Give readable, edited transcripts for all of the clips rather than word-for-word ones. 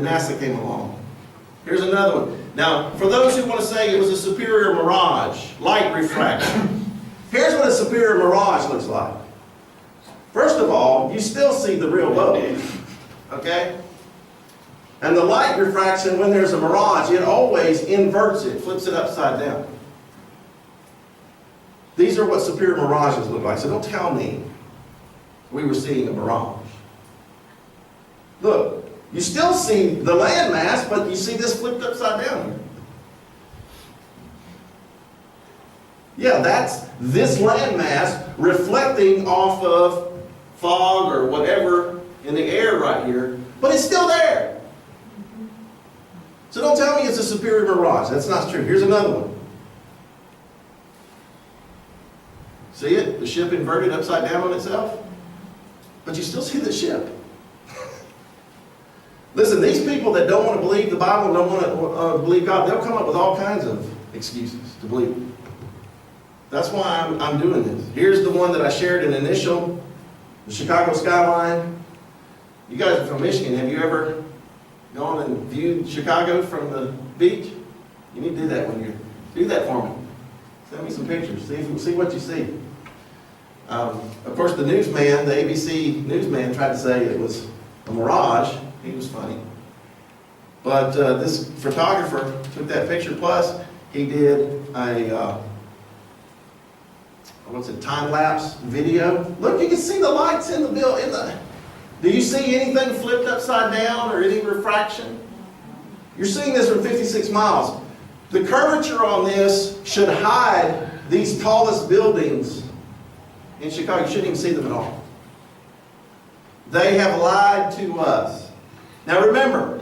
then NASA came along. Here's another one. Now, for those who want to say it was a superior mirage, light refraction, here's what a superior mirage looks like. First of all, you still see the real boat, okay? And the light refraction, when there's a mirage, it always inverts it, flips it upside down. These are what superior mirages look like, so don't tell me we were seeing a mirage. Look, you still see the landmass, but you see this flipped upside down here. Yeah, that's this landmass reflecting off of fog or whatever in the air right here, but it's still there. So don't tell me it's a superior mirage. That's not true. Here's another one. See it? The ship inverted upside down on itself? But you still see the ship. Listen, these people that don't want to believe the Bible, don't want to believe God, they'll come up with all kinds of excuses to believe it. That's why I'm doing this. Here's the one that I shared in initial, the Chicago skyline. You guys are from Michigan. Have you ever gone and viewed Chicago from the beach? You need to do that when you do that for me. Send me some pictures. See what you see. Of course, the newsman, the ABC newsman, tried to say it was a mirage. He was funny. But this photographer took that picture. Plus, he did a time-lapse video. Look, you can see the lights in the building. Do you see anything flipped upside down or any refraction? You're seeing this from 56 miles. The curvature on this should hide these tallest buildings in Chicago. You shouldn't even see them at all. They have lied to us. Now remember,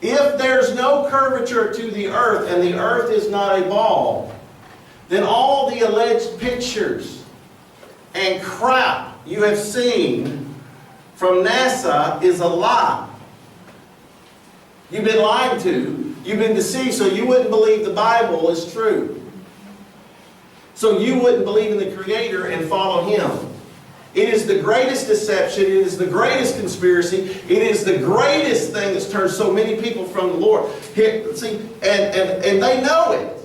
if there's no curvature to the earth and the earth is not a ball, then all the alleged pictures and crap you have seen from NASA is a lie. You've been lied to. You've been deceived, so you wouldn't believe the Bible is true. So you wouldn't believe in the Creator and follow Him. It is the greatest deception. It is the greatest conspiracy. It is the greatest thing that's turned so many people from the Lord. Here, see, and they know it.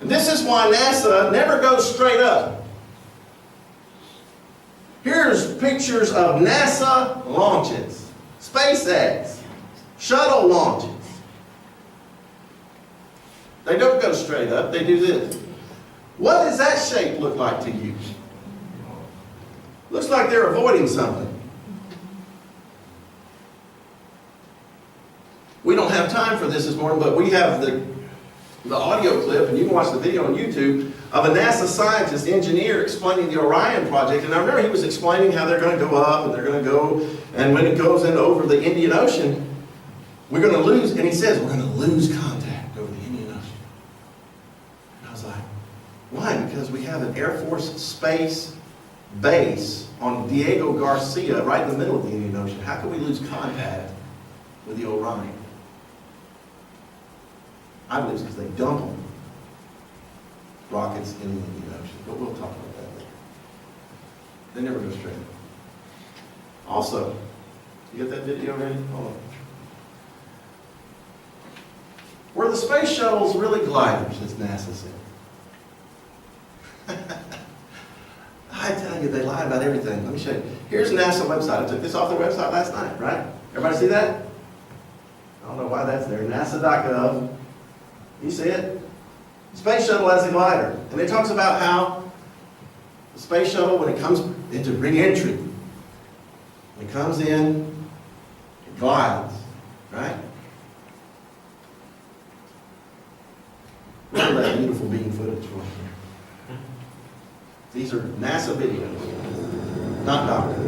And this is why NASA never goes straight up. Here's pictures of NASA launches, SpaceX, shuttle launches. They don't go straight up. They do this. What does that shape look like to you? Looks like they're avoiding something. We don't have time for this morning, but we have the audio clip, and you can watch the video on YouTube, of a NASA scientist, engineer, explaining the Orion project. And I remember he was explaining how they're going to go up, and they're going to go, and when it goes in over the Indian Ocean, we're going to lose, and he says, we're going to lose contact over the Indian Ocean. And I was like, why? Because we have an Air Force space base on Diego Garcia right in the middle of the Indian Ocean. How can we lose contact with the Orion? I believe it's because they dump them. Rockets in the Indian Ocean. But we'll talk about that later. They never go straight. Also, you get that video ready? Hold on. Were the space shuttles really gliders, as NASA said? I tell you, they lie about everything. Let me show you. Here's NASA website. I took this off their website last night, right? Everybody see that? I don't know why that's there. NASA.gov. You see it? Space shuttle as a glider. And it talks about how the space shuttle, when it comes into re-entry, when it comes in, it glides, right? Look at that beautiful beam footage right here. These are NASA videos, not doctored.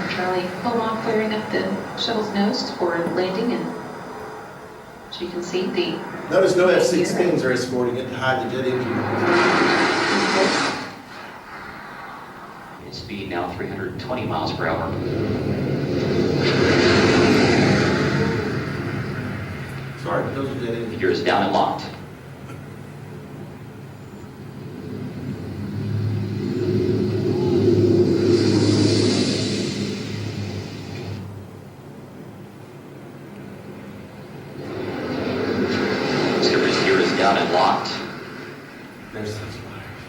Charlie, hold on, clearing up the shuttle's nose for landing, and so you can see the... Notice no F-16s are escorting it to hide the jet engine. Its speed now 320 miles per hour. Sorry, but those are jet engines. Gears down and locked. down and locked. There's such liars.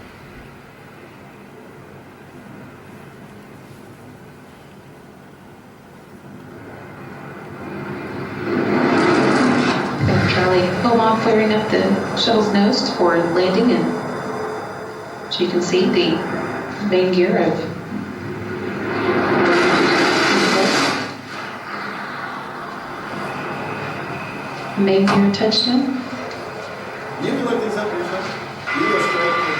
Charlie, Omaha clearing up the shuttle's nose for landing, and so you can see the main gear of main gear touchdown. You can look these up yourself. You go straight to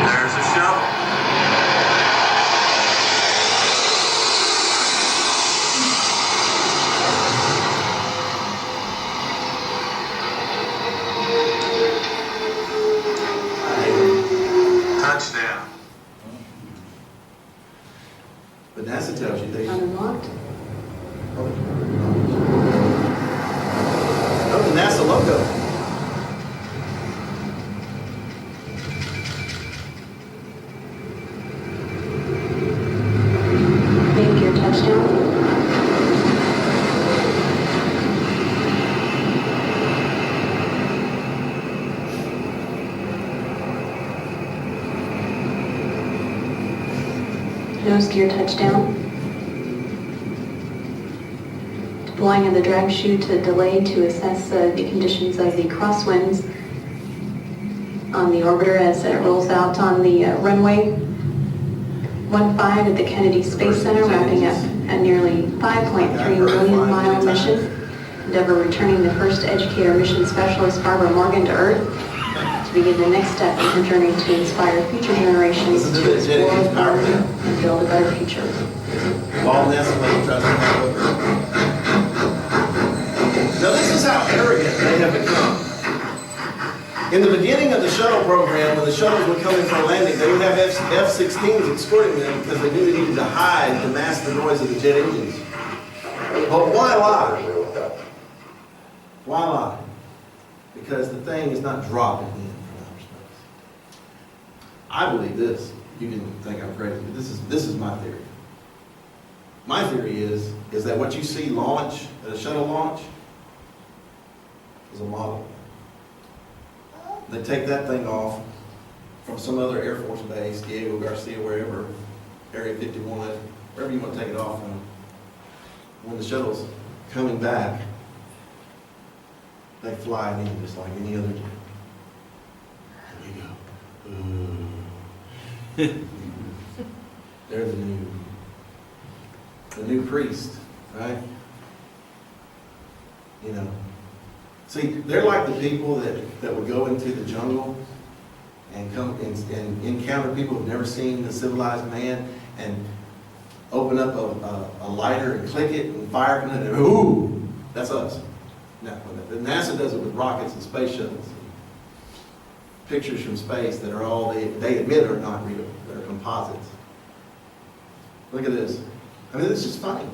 There's a shuttle. Touchdown. But NASA tells you they. Unlocked. Oh, the NASA logo. Main gear touchdown. Nose gear touchdown. Deploying of the drag chute to delay to assess the conditions of the crosswinds on the orbiter as it rolls out on the runway 15 at the Kennedy Space Center, wrapping up a nearly 5.3 million mile mission. Endeavour returning the first educator mission specialist Barbara Morgan to Earth to begin the next step in her journey to inspire future generations to explore, learn, and build a better future. All NASA may trust in that logo. Now this is how arrogant they have become. In the beginning of the shuttle program, when the shuttles would come in for landing, they would have F-16s escorting them because they knew they needed to hide to mask the noise of the jet engines. But why lie? Why lie? Because the thing is not dropping in from outer space. I believe this. You can think I'm crazy, but this is my theory. My theory is that what you see launch at a shuttle launch is a model. They take that thing off from some other Air Force base, Diego Garcia, wherever, Area 51, wherever you want to take it off from. When the shuttle's coming back, they fly it in just like any other jet. And you go, ooh. They're the new priest, right? You know. See, they're like the people that would go into the jungle and come and encounter people who've never seen a civilized man and open up a lighter and click it and fire it and ooh, that's us. Now, NASA does it with rockets and space shuttles. Pictures from space that are all they admit are not real. They're composites. Look at this. I mean, this is funny.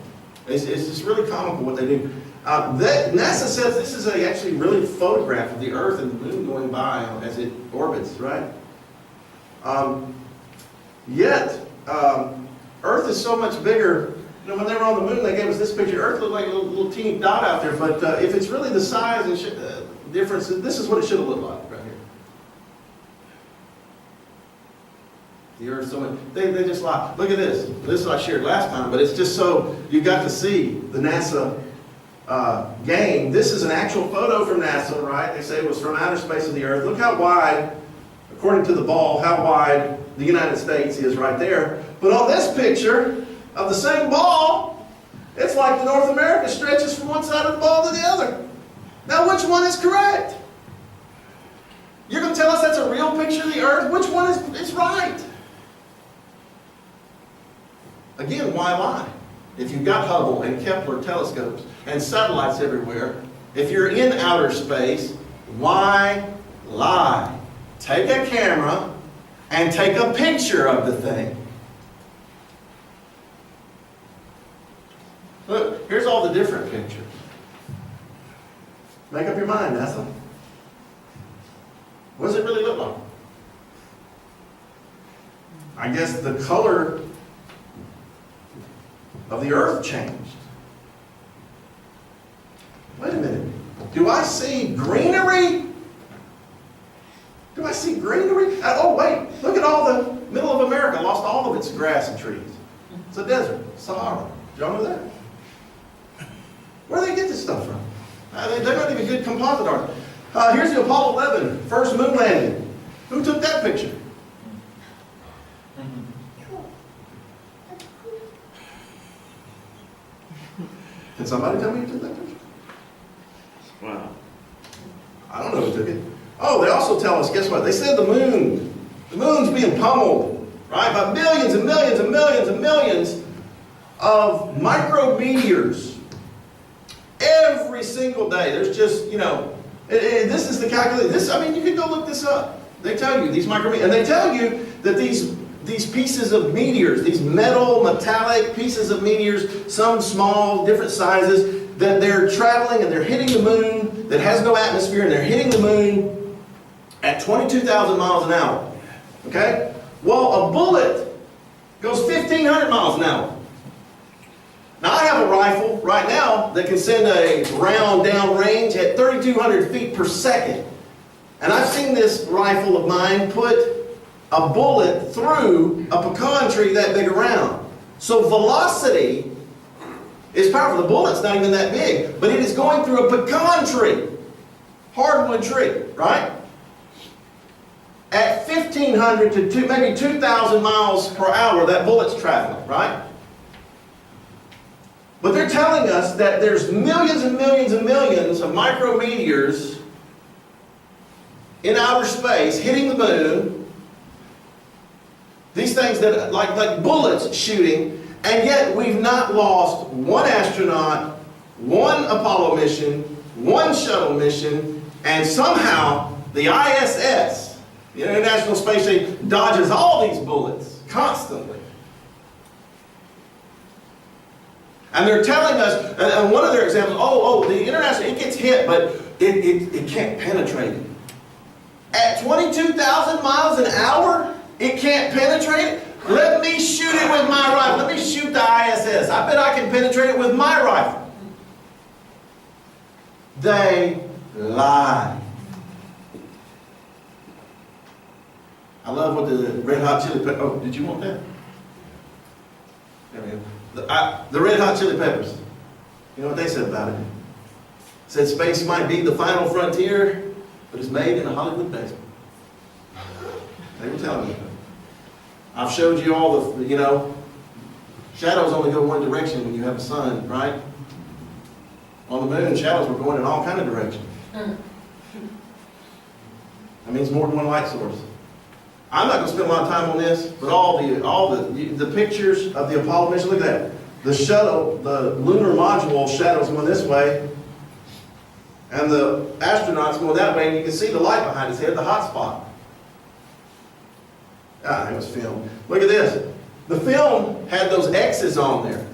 It's just really comical what they do. NASA says this is actually really photograph of the Earth and the Moon going by as it orbits, right? Yet, Earth is so much bigger. You know, when they were on the Moon, they gave us this picture. Earth looked like a little teeny dot out there, but if it's really the size and difference, this is what it should have looked like right here. The Earth so much. They just lie. Look at this. This is what I shared last time, but it's just so you got to see the NASA game. This is an actual photo from NASA, right? They say it was from outer space of the Earth. Look how wide, according to the ball, how wide the United States is right there. But on this picture of the same ball, it's like the North America stretches from one side of the ball to the other. Now, which one is correct? You're going to tell us that's a real picture of the Earth? Which one is right? Again, why lie? If you've got Hubble and Kepler telescopes and satellites everywhere, if you're in outer space, why lie? Take a camera and take a picture of the thing. Look, here's all the different pictures. Make up your mind, NASA. What does it really look like? I guess the color of the earth changed. Wait a minute. Do I see greenery? Do I see greenery? Oh, wait. Look at all the middle of America lost all of its grass and trees. It's a desert, Sahara. Did y'all know that? Where do they get this stuff from? They're not even good composite artists. Here's the Apollo 11, first moon landing. Who took that picture? Can somebody tell me who took that picture? Wow. I don't know who took it. Oh, they also tell us, guess what? They said the moon's being pummeled, right? By millions and millions and millions and millions of micrometeors. Every single day. There's just, this is the calculation. I mean, you can go look this up. They tell you, these micrometeors, and they tell you that these pieces of meteors, these metallic pieces of meteors, some small, different sizes, that they're traveling and they're hitting the moon that has no atmosphere, and they're hitting the moon at 22,000 miles an hour. Okay? Well, a bullet goes 1,500 miles an hour. Now, I have a rifle right now that can send a round down range at 3,200 feet per second. And I've seen this rifle of mine put a bullet through a pecan tree that big around. So velocity is powerful. The bullet's not even that big, but it is going through a pecan tree, hardwood tree, right? At 1,500 to maybe 2,000 miles per hour, that bullet's traveling, right? But they're telling us that there's millions and millions and millions of micrometeors in outer space hitting the moon. These things that like bullets shooting, and yet we've not lost one astronaut, one Apollo mission, one shuttle mission, and somehow the ISS, the International Space Station, dodges all these bullets constantly. And they're telling us, and one of their examples, the International, it gets hit, but it can't penetrate it. At 22,000 miles an hour, it can't penetrate it? Let me shoot it with my rifle. Let me shoot the ISS. I bet I can penetrate it with my rifle. They lie. I love what the Red Hot Chili Peppers, oh, did you want that? There we go. The Red Hot Chili Peppers. You know what they said about it? Said space might be the final frontier, but it's made in a Hollywood basement. They were telling me. I've showed you all the, shadows only go one direction when you have a sun, right? On the moon, shadows were going in all kinds of directions. That means more than one light source. I'm not going to spend a lot of time on this, but all the pictures of the Apollo mission, look at that. The shuttle, the lunar module shadows going this way, and the astronauts going that way, and you can see the light behind his head, the hot spot. Ah, it was film. Look at this. The film had those X's on there.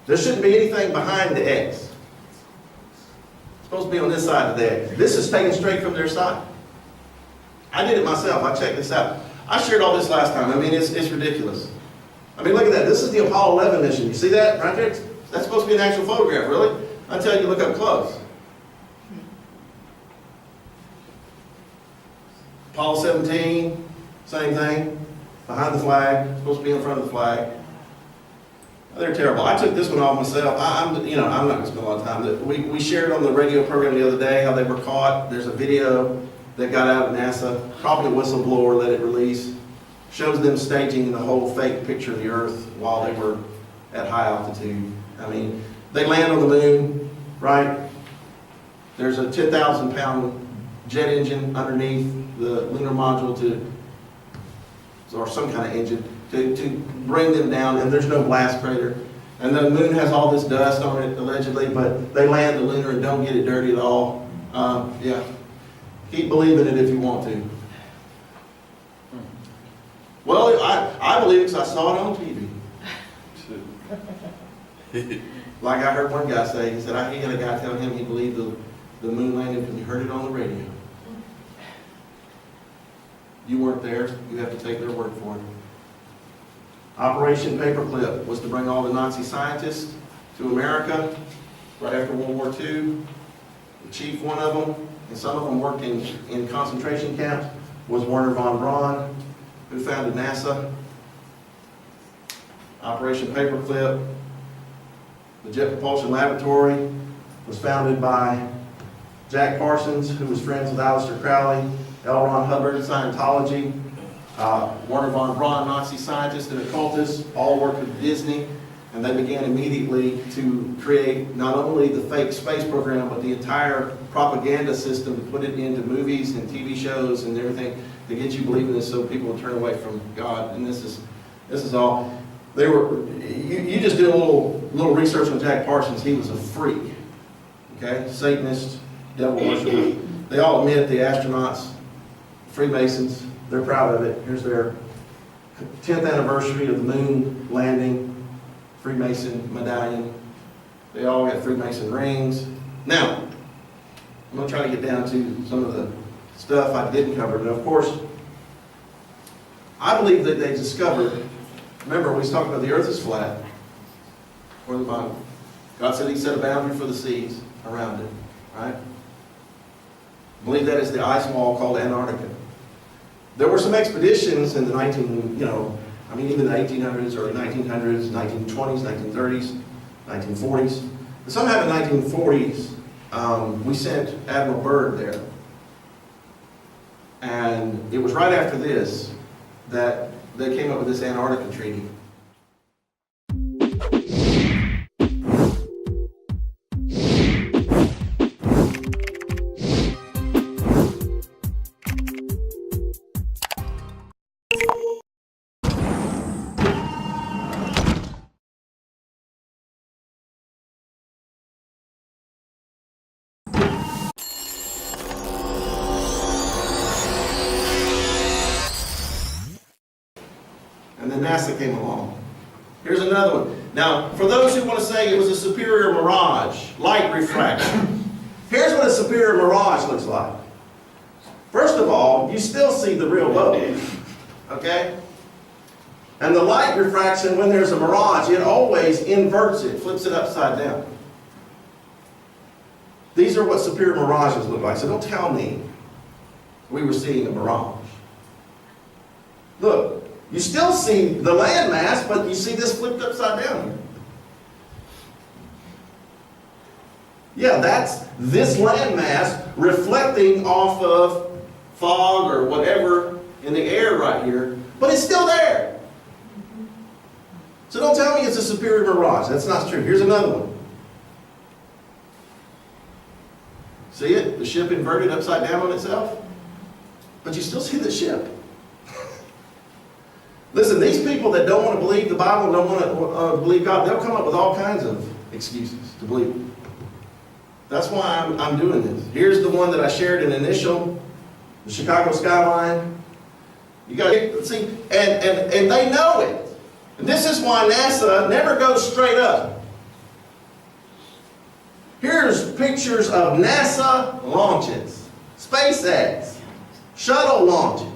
There shouldn't be anything behind the X. It's supposed to be on this side of the X. This is taken straight from their side. I did it myself. I checked this out. I shared all this last time. I mean, it's ridiculous. I mean, look at that. This is the Apollo 11 mission. You see that right there? That's supposed to be an actual photograph, really? Until you look up close. Apollo 17, same thing. Behind the flag. Supposed to be in front of the flag. They're terrible. I took this one off myself. I'm not going to spend a lot of time. We shared on the radio program the other day how they were caught. There's a video that got out of NASA, probably a whistleblower let it release, shows them staging the whole fake picture of the Earth while they were at high altitude. I mean, they land on the moon, right? There's a 10,000-pound jet engine underneath the lunar module or some kind of engine to bring them down, and there's no blast crater. And the moon has all this dust on it, allegedly, but they land the lunar and don't get it dirty at all. Yeah. Keep believing it if you want to. Well, I believe it because I saw it on TV. Like I heard one guy say, he said, he had a guy tell him he believed the moon landed because he heard it on the radio. You weren't there, you have to take their word for it. Operation Paperclip was to bring all the Nazi scientists to America right after World War II. The chief, one of them, and some of them worked in concentration camps, was Wernher von Braun, who founded NASA. Operation Paperclip, the Jet Propulsion Laboratory, was founded by Jack Parsons, who was friends with Aleister Crowley, L. Ron Hubbard, Scientology, Wernher von Braun, Nazi scientist and occultist, all worked with Disney, and they began immediately to create not only the fake space program, but the entire propaganda system to put it into movies and TV shows and everything to get you believing this so people would turn away from God. And this is all. They were, you just did a little research on Jack Parsons. He was a freak, okay? Satanist, devil worshiper. They all admit, the astronauts, Freemasons, they're proud of it. Here's their 10th anniversary of the moon landing, Freemason medallion. They all got Freemason rings. Now, I'm going to try to get down to some of the stuff I didn't cover. But of course, I believe that they discovered, remember we was talking about the earth is flat, or the Bible. God said he set a boundary for the seas around it, right? I believe that is the ice wall called Antarctica. There were some expeditions in the even the 1800s, early 1900s, 1920s, 1930s, 1940s. But somehow in the 1940s, we sent Admiral Byrd there. And it was right after this that they came up with this Antarctica Treaty. And then NASA came along. Here's another one. Now, for those who want to say it was a superior mirage, light refraction, here's what a superior mirage looks like. First of all, you still see the real boat, okay? And the light refraction, when there's a mirage, it always inverts it, flips it upside down. These are what superior mirages look like. So don't tell me we were seeing a mirage. Look. You still see the landmass, but you see this flipped upside down here. Yeah, that's this landmass reflecting off of fog or whatever in the air right here, but it's still there. So don't tell me it's a superior mirage. That's not true. Here's another one. See it? The ship inverted upside down on itself, but you still see the ship. Listen, these people that don't want to believe the Bible, don't want to believe God, they'll come up with all kinds of excuses to believe it. That's why I'm doing this. Here's the one that I shared in initial, the Chicago skyline. You got to see, and they know it. And this is why NASA never goes straight up. Here's pictures of NASA launches, SpaceX, shuttle launches.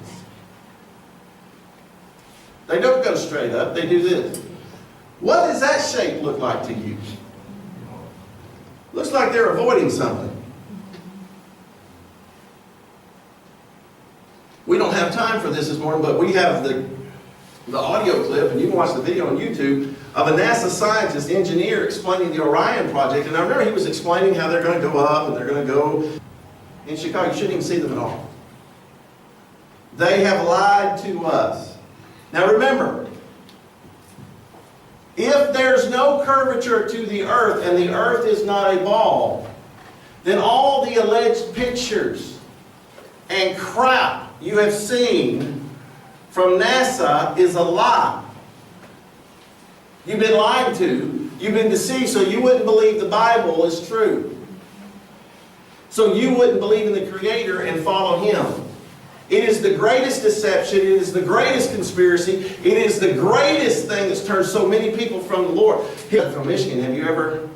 They don't go straight up, they do this. What does that shape look like to you? Looks like they're avoiding something. We don't have time for this morning, but we have the audio clip, and you can watch the video on YouTube, of a NASA scientist, engineer, explaining the Orion project. And I remember he was explaining how they're going to go up, and they're going to go in Chicago. You shouldn't even see them at all. They have lied to us. Now remember, if there's no curvature to the earth and the earth is not a ball, then all the alleged pictures and crap you have seen from NASA is a lie. You've been lied to, you've been deceived, so you wouldn't believe the Bible is true. So you wouldn't believe in the Creator and follow Him. It is the greatest deception. It is the greatest conspiracy. It is the greatest thing that's turned so many people from the Lord. From Michigan, have you ever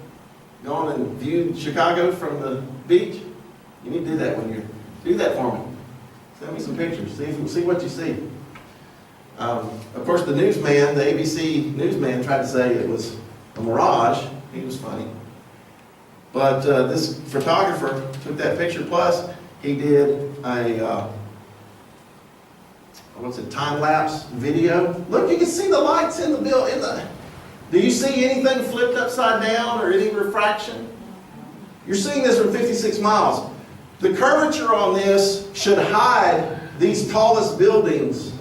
gone and viewed Chicago from the beach? You need to do that when you're... Do that for me. Send me some pictures. See what you see. Of course, the newsman, the ABC newsman, tried to say it was a mirage. He was funny. But this photographer took that picture. Plus, he did a time-lapse video. Look, you can see the lights in the building. Do you see anything flipped upside down or any refraction? You're seeing this from 56 miles. The curvature on this should hide these tallest buildings